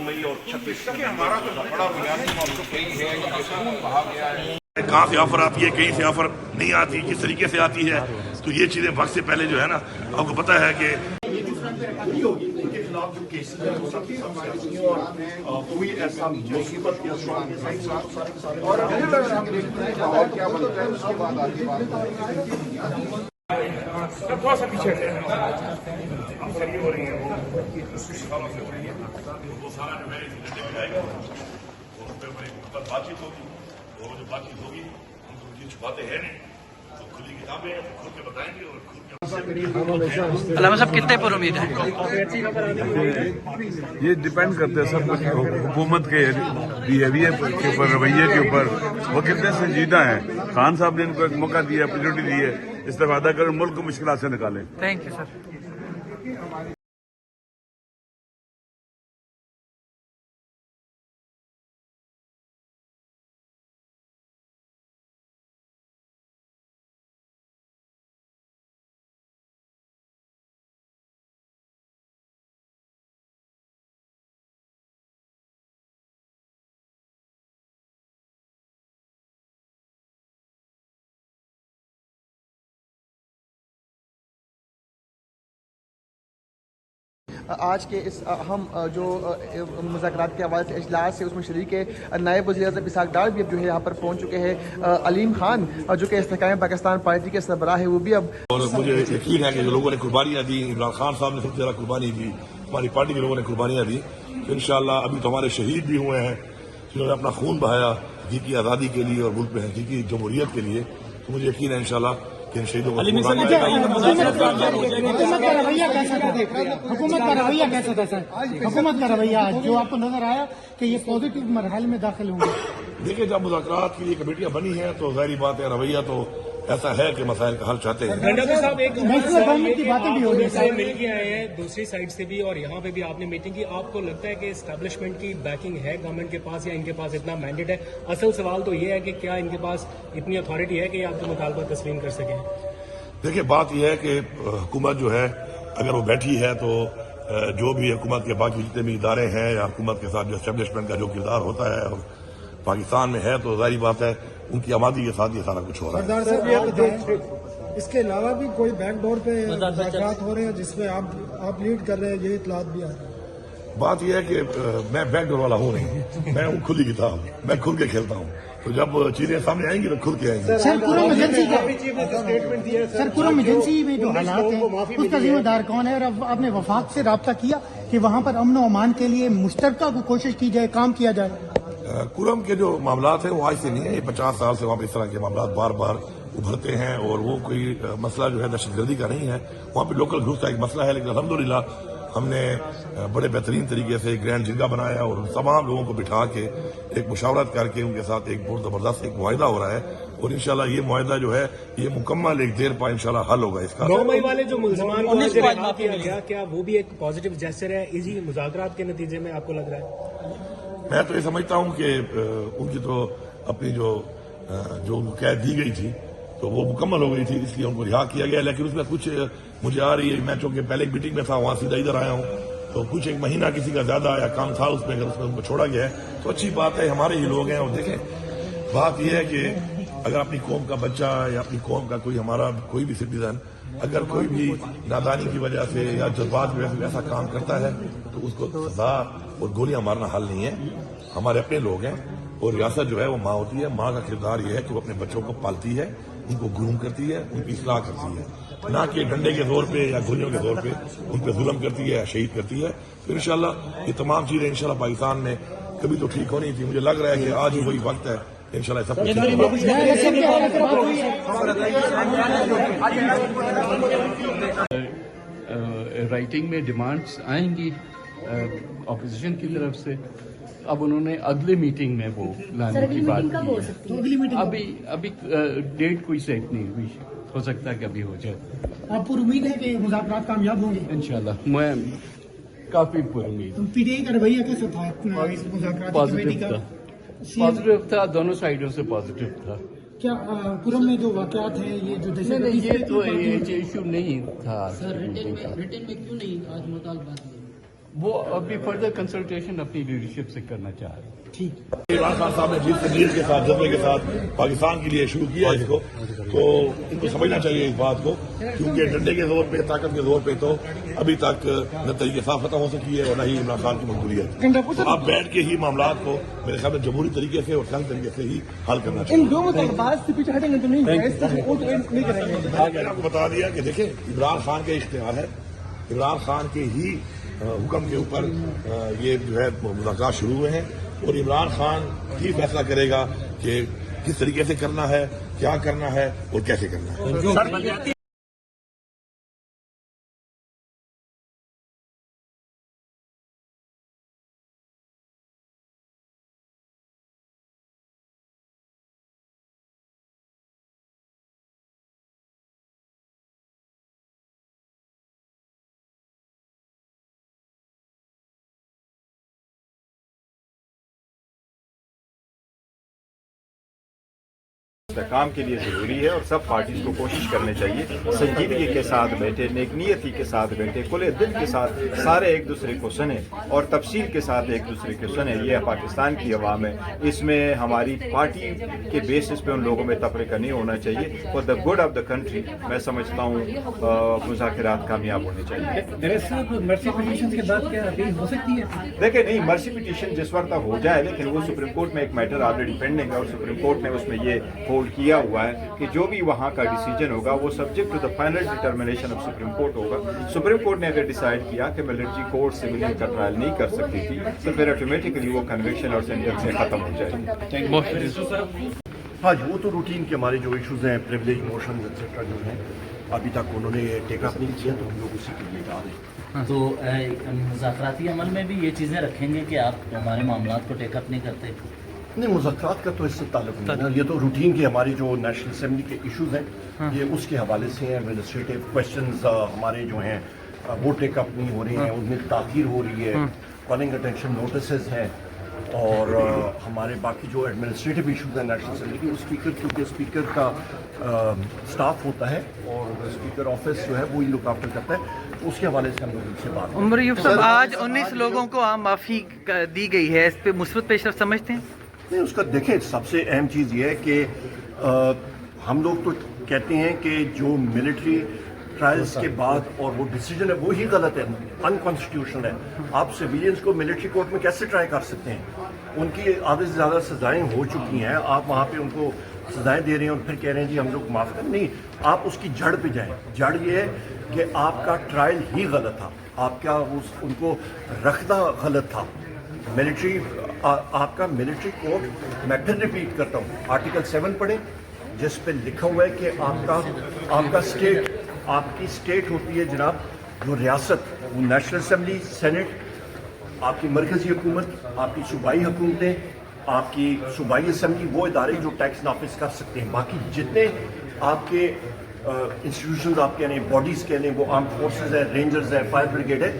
मई और 26 हमारा तो बड़ा बुनियादी मौका यही है कि जैसे कहा गया है कहाँ से ऑफर आती है, कहीं से ऑफर नहीं आती, किस तरीके से आती है, तो ये चीजें वक्त से पहले जो है ना आपको पता है कि उनके खिलाफ जो केसेस है वो सब कोई ऐसा मुसीबत या और क्या बनता है उसके बाद आगे बात थोड़ा सा पीछे अफसर ये हो रही है वो शिकारों से हो रही है वो सारा जो है जाएगा उस पर बातचीत होगी, वो जो बातचीत होगी हम तो ये छुपाते हैं नहीं, तो खुली किताबें हैं, खुल के बताएंगे और खुल के अलामा साहब कितने पर उम्मीद है? ये डिपेंड करते हैं सब कुछ हुकूमत के बिहेवियर के ऊपर, रवैये के ऊपर, वो कितने संजीदा हैं। खान साहब ने इनको एक मौका दिया, अपॉर्चुनिटी दी है, इस्तेफादा कर मुल्क को मुश्किल से निकालें। Thank you sir. आज के इस अहम जो मुज़ाकरात के हवाले से इजलास है उसमें शरीक नायब वज़ीर-ए-आज़म इसहाक़ डार भी अब जो है यहाँ पर पहुँच चुके हैं। अलीम खान जो कि इस्तेहकाम पाकिस्तान पार्टी के सरबराह है वो भी अब, और मुझे यकीन है कि जो लोगों ने कुर्बानियाँ दी, इमरान खान साहब ने सबसे ज़्यादा कुर्बानी दी, हमारी पार्टी के लोगों ने कुर्बानियाँ दी, तो इंशाअल्लाह अभी तो हमारे शहीद भी हुए हैं जिन्होंने अपना खून बहाया हकीकी आज़ादी के लिए और मुल्क में हकीकी जमहूरियत के लिए, तो मुझे यकीन है इंशाअल्लाह कि इन शहीदों को हुकूमत का रवैया कैसा था सर? हुकूमत का रवैया जो आपको नजर आया कि ये पॉजिटिव मरहले में दाखिल होंगे? देखिए, जब मुज़ाकरात के लिए कमेटियां बनी हैं तो जाहिर बात है रवैया तो ऐसा है कि मसाइल का हल चाहते हैं। साहब एक की बातें भी हो रही है, मिल के आए हैं दूसरी साइड से भी और यहाँ पे भी आपने मीटिंग की, आपको लगता है कि एस्टैब्लिशमेंट की बैकिंग है गवर्नमेंट के पास या इनके पास इतना मैंडेट है? असल सवाल तो ये है कि क्या इनके पास इतनी अथॉरिटी है कि आपके मुतालबा तस्लीम कर सकें? देखिए, बात यह है कि हुकूमत जो है अगर वो बैठी है तो जो भी हुकूमत के बाकी जितने भी इदारे हैं या हुकूमत के साथ जो एस्टेब्लिशमेंट का जो किरदार होता है और पाकिस्तान में है तो जाहिर बात है उनकी आबादी के साथ ये सारा कुछ हो रहा है। इसके अलावा भी कोई बैकडोर पे मुज़ाकरात हो रहे हैं जिसमें आप लीड कर रहे हैं, ये इत्तलात भी आ रही है? बात यह है कि मैं बैकडोर वाला हूँ नहीं, मैं हूँ खुली किताब, मैं खुल के खेलता हूँ, तो जब चीजें सामने आएंगी तो खुल के आएंगी। सर पूरा एजेंसी में जो हालात है उसका जिम्मेदार कौन है? और अब आपने वफाक से रब्ता किया कि वहाँ पर अमन व अमान के लिए मुश्तरका को कोशिश की जाए, काम किया जाए? कुरम के जो मामलात हैं वो आज से नहीं है, ये 50 साल से वहाँ पर इस तरह के मामलात बार बार उभरते हैं और वो कोई मसला जो है दहशतगर्दी का नहीं है, वहाँ पे लोकल घुस का एक मसला है। लेकिन अल्हम्दुलिल्लाह हमने बड़े बेहतरीन तरीके से एक ग्रैंड जिरगा बनाया और तमाम लोगों को बिठा के एक मुशावरत करके उनके साथ एक बहुत जबरदस्त एक मुआहिदा हो रहा है और इंशाल्लाह ये मुआहिदा जो है ये मुकम्मल एक देर पर इंशाल्लाह हल होगा इसका। 9 मई वाले जो मुल्ज़िमान को रिहा किया गया, क्या वो भी एक पॉजिटिव जेस्चर है इसी मुज़ाकरात के नतीजे में आपको लग रहा है? मैं तो ये समझता हूँ कि उनकी तो अपनी जो कैद दी गई थी तो वो मुकम्मल हो गई थी, इसलिए उनको रिहा किया गया। लेकिन उसमें कुछ मुझे आ रही है, मैं चूंकि पहले एक मीटिंग में था वहाँ सीधा इधर आया हूँ, तो कुछ एक महीना किसी का ज्यादा आया काम था उसमें, अगर उसमें उनको छोड़ा गया है तो अच्छी बात है, हमारे ही लोग हैं। और देखें, बात यह है कि अगर अपनी कौम का बच्चा या अपनी कौम का कोई हमारा कोई भी सिटीजन अगर कोई भी नादानी की वजह से या जज्बात की वजह से ऐसा काम करता है तो उसको सजा और गोलियां मारना हल नहीं है। हमारे अपने लोग हैं और रियासत जो है वो माँ होती है, माँ का किरदार ये है कि वो अपने बच्चों को पालती है, उनको ग्रूम करती है, उनकी इस्लाह करती है, ना कि डंडे के दौर पे या गोलियों के दौर पे उन पर जुल्म करती है या शहीद करती है। तो इंशाल्लाह ये तमाम चीजें इंशाल्लाह पाकिस्तान में कभी तो ठीक होनी थी, मुझे लग रहा है कि आज ही वही वक्त है इंशाल्लाह सब कुछ। राइटिंग में डिमांड्स आएंगी ऑपोजिशन की तरफ से, अब उन्होंने अगली मीटिंग में वो लाने की बात की है। अभी डेट कोई सेट नहीं हुई, हो सकता है कि अभी हो जाए। आपको उम्मीद है कि मुज़ाकरात कामयाब होंगे? इंशाल्लाह मैं काफी पुरुमीद। पीटीआई का रवैया कैसा था? पॉजिटिव था, दोनों साइडों से पॉजिटिव था। क्या पुरम में जो वाकयात हैं ये जो दहशत नहीं, ये तो गर्दी इशू नहीं था रिटर्न में क्यों नहीं आज मुतालबात किए? वो अभी फर्दर कंसल्टेशन अपनी लीडरशिप से करना चाह रहे हैं। इमरान खान साहब ने जिस तमीर के साथ जज्बे के साथ पाकिस्तान के लिए शुरू किया इसको, तो इनको समझना चाहिए इस बात को, क्योंकि डंडे के जोर पे, ताकत के जोर पे तो अभी तक न तरीके साफ खत्म हो सकी है और न ही इमरान खान की मजबूरी है। तो आप बैठ के ही मामलात को मेरे ख्याल में जमहूरी तरीके से और संघ तरीके से ही हल करना चाहिए। इन दो मुतालबात से पीछे हटेंगे तो नहीं करेंगे। आपको बता दिया कि देखिए इमरान खान का इख्तियार है, इमरान खान के ही हुक्म के ऊपर ये जो है मुज़ाकरात शुरू हुए हैं और इमरान खान ही फैसला करेगा कि किस तरीके से करना है, क्या करना है और कैसे करना है। काम के लिए ज़रूरी है और सब पार्टीज को कोशिश करनी चाहिए संजीदगी के साथ बैठे, नेकनीयती के साथ बैठे, खुले दिल के साथ सारे एक दूसरे को सुने और तफसील के साथ एक दूसरे को सुने। ये पाकिस्तान की अवाम है, इसमें हमारी पार्टी के बेसिस पे उन लोगों में तफरीका नहीं होना चाहिए। For the good of the country मैं समझता हूँ मुज़ाकरात कामयाब होने चाहिए। मर्सी पिटीशन के बाद क्या अपील हो सकती है? देखिए नहीं, मर्सी पिटीशन जिस वक्त तक हो जाए, लेकिन वो सुप्रीम कोर्ट में एक मैटर ऑलरेडी पेंडिंग है और सुप्रीम कोर्ट ने उसमें ये होल्ड किया हुआ है कि जो भी वहां का डिसीजन होगा वो subject to the final determination of supreme court होगा। सुप्रीम कोर्ट ने अगर डिसाइड किया कि मिलिट्री कोर्ट सिविलियन का ट्रायल नहीं कर सकती थी तो फिर ऑटोमेटिकली वो कन्विक्शन और सेंटेंस से खत्म हो जाएगी। हाँ जी, वो तो रूटीन के हमारे जो इश्यूज हैं, प्रिविलेज मोशन एक्सेट्रा जो हैं, अभी तक उन्होंने टेकअप नहीं किया, तो हम लोग उसी के लिए जा रहे हैं। तो मुज़ाकराती अमल में भी ये चीज़ें रखेंगे कि आप हमारे मामलात को टेकअप नहीं करते? नहीं, मुज़ाकरात का तो इससे ताल्लुक नहीं है ना, ये तो रूटीन के हमारे जो नेशनल असेंबली के इश्यूज हैं ये उसके हवाले से हैं। एडमिनिस्ट्रेटिव क्वेश्चंस हमारे जो हैं वो टेकअप नहीं हो रहे हैं, उनमें ताख़ीर हो रही है, कॉलिंग अटेंशन नोटिस हैं और हमारे बाकी जो एडमिनिस्ट्रेटिव इश्यूज हैं नेशनल असेंबली के, स्पीकर क्योंकि स्पीकर का स्टाफ होता है और स्पीकर ऑफिस जो है वो ही लुक आफ्टर करता है, तो उसके हवाले से हम लोग उनसे बात करें। उमर यूसुफ साहब, आज 19 लोगों को आम माफ़ी दी गई है, इस पे मुस्बत पेशरफ समझते हैं? नहीं, उसका देखें, सबसे अहम चीज़ ये है कि हम लोग तो कहते हैं कि जो मिलिट्री ट्रायल्स के बाद और वो डिसीजन है वो ही गलत है, अनकॉन्स्टिट्यूशनल है। आप सिविलियंस को मिलिट्री कोर्ट में कैसे ट्राई कर सकते हैं? उनकी आधे से ज़्यादा सजाएं हो चुकी हैं, आप वहाँ पे उनको सजाएं दे रहे हैं और फिर कह रहे हैं जी हम लोग माफ़ कर। नहीं, आप उसकी जड़ पे जाएं। जड़ ये है कि आपका ट्रायल ही गलत था, आपका उनको रखना गलत था। मिलिट्री आपका मिलिट्री कोर्ट, मैं फिर रिपीट करता हूँ, आर्टिकल 7 पढ़ें जिस पे लिखा हुआ है कि आपका स्टेट, आपकी स्टेट होती है जनाब जो रियासत, वो नेशनल असेंबली, सेनेट, आपकी मरकजी हुकूमत, आपकी सूबाई हुकूमतें, आपकी सूबाई असेंबली, वो इदारे जो टैक्स नाफिज कर सकते हैं। बाकी जितने आपके इंस्टीट्यूशंस आपके यानी बॉडीज़ के लिए, वो आर्म फोर्सेज है, रेंजर्स है, फायर ब्रिगेड है,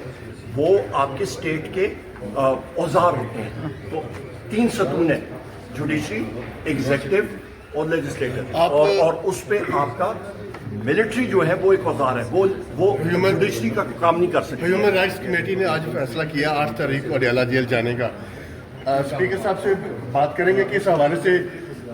वो आपके स्टेट के औजार होते हैं। तो 3 सतून है, जुडिशरी, एग्जीक्यूटिव और लेजिस्लेटिव, और उस पे आपका मिलिट्री जो है वो एक औजार है, वो जुडिशरी का काम नहीं कर सकते। ह्यूमन राइट्स कमेटी ने आज फैसला किया 8 तारीख को अडयाला जेल जाने का। स्पीकर साहब से बात करेंगे कि इस हवाले से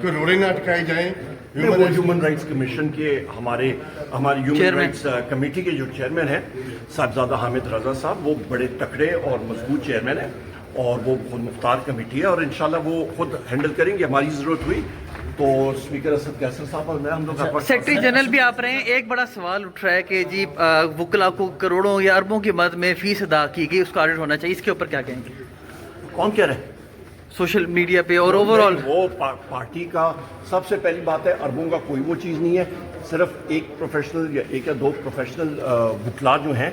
कोई रोड़े ना अटकाई जाएं। ह्यूमन राइट्स कमीशन के हमारी ह्यूमन राइट्स कमेटी के जो चेयरमैन हैं साहिबजादा हामिद रजा साहब, वो बड़े तकड़े और मजबूत चेयरमैन हैं और वो खुद मुख्तार कमेटी है और इंशाल्लाह वो खुद हैंडल करेंगे। हमारी ज़रूरत हुई तो स्पीकर असद कैसर साहब और मैं, हम लोग सेक्रेटरी जनरल भी आप रहे हैं। एक बड़ा सवाल उठ रहा है कि जी वकला को करोड़ों या अरबों की मद में फीस अदा की गई, उसका ऑडिट होना चाहिए, इसके ऊपर क्या कहेंगे? कौन कह रहे हैं? सोशल मीडिया पे और ओवरऑल वो पार्टी का सबसे पहली बात है, अरबों का कोई वो चीज़ नहीं है। सिर्फ एक प्रोफेशनल या 1 या 2 प्रोफेशनल वकला जो हैं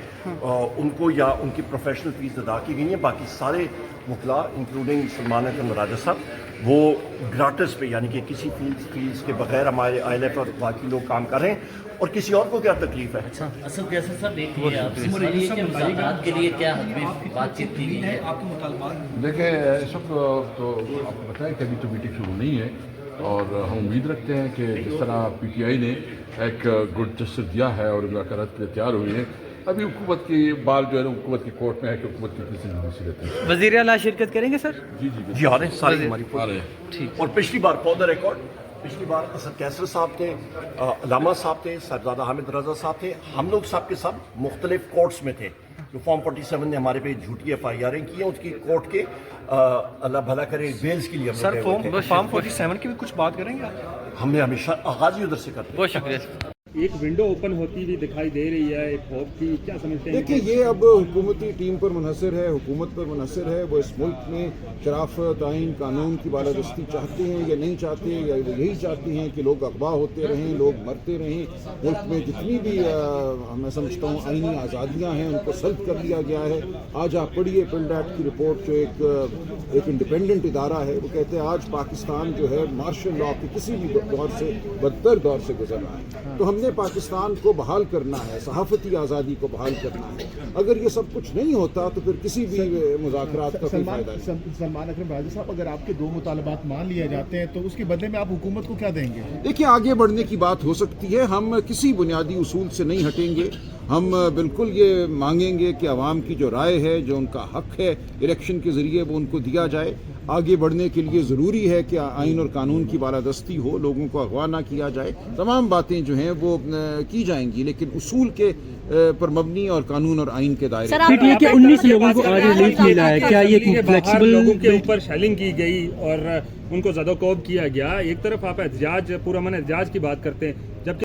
उनको या उनकी प्रोफेशनल फीस अदा की गई है। बाकी सारे वकला इंक्लूडिंग सलमान अकरम राजा साहब वो ग्राटिस पे यानी कि किसी फीस के बगैर हमारे ILF और बाकी लोग काम कर रहे हैं और किसी और को क्या तकलीफ है? अच्छा, असद कैसर साहब, एक मुज़ाकरात के लिए क्या बातचीत की गई है? आपके मुतालबात देखिए, इस वक्त तो आपको पता है कि अभी तो मीटिंग शुरू नहीं है, اور ہم امید رکھتے ہیں کہ جس طرح پی ٹی آئی نے ایک گڈ جسٹر دیا ہے اور مذاکرات کے لیے تیار ہوئی ہے، ابھی حکومت کی بال جو ہے نا حکومت کی کورٹ میں ہے کہ حکومت کی کسی لیتے ہیں۔ وزیر اعلیٰ شرکت کریں گے سر؟ جی آ رہے ہیں سارے ہماری اور پچھلی بار فور دا ریکارڈ پچھلی بار اسد کیسر صاحب تھے، علامہ صاحب تھے، صاحبزادہ حامد رضا صاحب تھے، ہم لوگ سب کے سب مختلف کورٹس میں تھے۔ جو فارم 47 نے ہمارے پہ جھوٹی ایف آئی آریں کی ہیں، اس کی کورٹ کے اللہ بھلا کرے بیلز کے لیے سر فارم 47 کی بھی کچھ بات کریں گے؟ ہم نے ہمیشہ آغاز ہی ادھر سے کرتے ہیں۔ بہت شکریہ۔ ایک ونڈو اوپن ہوتی ہوئی دکھائی دے رہی ہے ایک ہوپ کی، کیا سمجھتے ہیں؟ دیکھیے یہ اب حکومتی ٹیم پر منحصر ہے، حکومت پر منحصر ہے، وہ اس ملک میں شرافت، آئین، قانون کی بالادستی چاہتے ہیں یا نہیں چاہتے، یا یہی چاہتے ہیں کہ لوگ اغوا ہوتے رہیں، لوگ مرتے رہیں، ملک میں جتنی بھی میں سمجھتا ہوں آئینی آزادیاں ہیں ان کو سلب کر لیا گیا ہے۔ آج آپ پڑھیے پلڈ ایکٹ کی رپورٹ، جو ایک انڈیپینڈنٹ ادارہ ہے، وہ کہتے ہیں آج پاکستان جو ہے مارشل لاء کے کسی بھی دور سے بدتر دور سے گزر رہا ہے۔ تو ہم نے پاکستان کو بحال کرنا ہے، صحافتی آزادی کو بحال کرنا ہے۔ اگر یہ سب کچھ نہیں ہوتا تو پھر کسی بھی مذاکرات کا کوئی فائدہ نہیں۔ سلمان اکرم بہادر صاحب، اگر آپ کے 2 مطالبات مان لیے جاتے ہیں تو اس کے بدلے میں آپ حکومت کو کیا دیں گے؟ دیکھیے آگے بڑھنے کی بات ہو سکتی ہے، ہم کسی بنیادی اصول سے نہیں ہٹیں گے۔ ہم بالکل یہ مانگیں گے کہ عوام کی جو رائے ہے، جو ان کا حق ہے الیکشن کے ذریعے، وہ ان کو دیا جائے۔ آگے بڑھنے کے لیے ضروری ہے کہ آئین اور قانون کی بالادستی ہو، لوگوں کو اغوا نہ کیا جائے، تمام باتیں جو ہیں وہ کی جائیں گی، لیکن اصول کے پر مبنی اور قانون اور آئین کے دائرے۔ پی ٹی آئی کے 19 لوگوں کو آج ریلیف ملا ہے، کیا یہ فلیکسیبل لوگوں کے اوپر شیلنگ کی گئی اور ان کو زد و کوب کیا گیا؟ ایک طرف آپ احتجاج، پرامن احتجاج کی بات کرتے ہیں،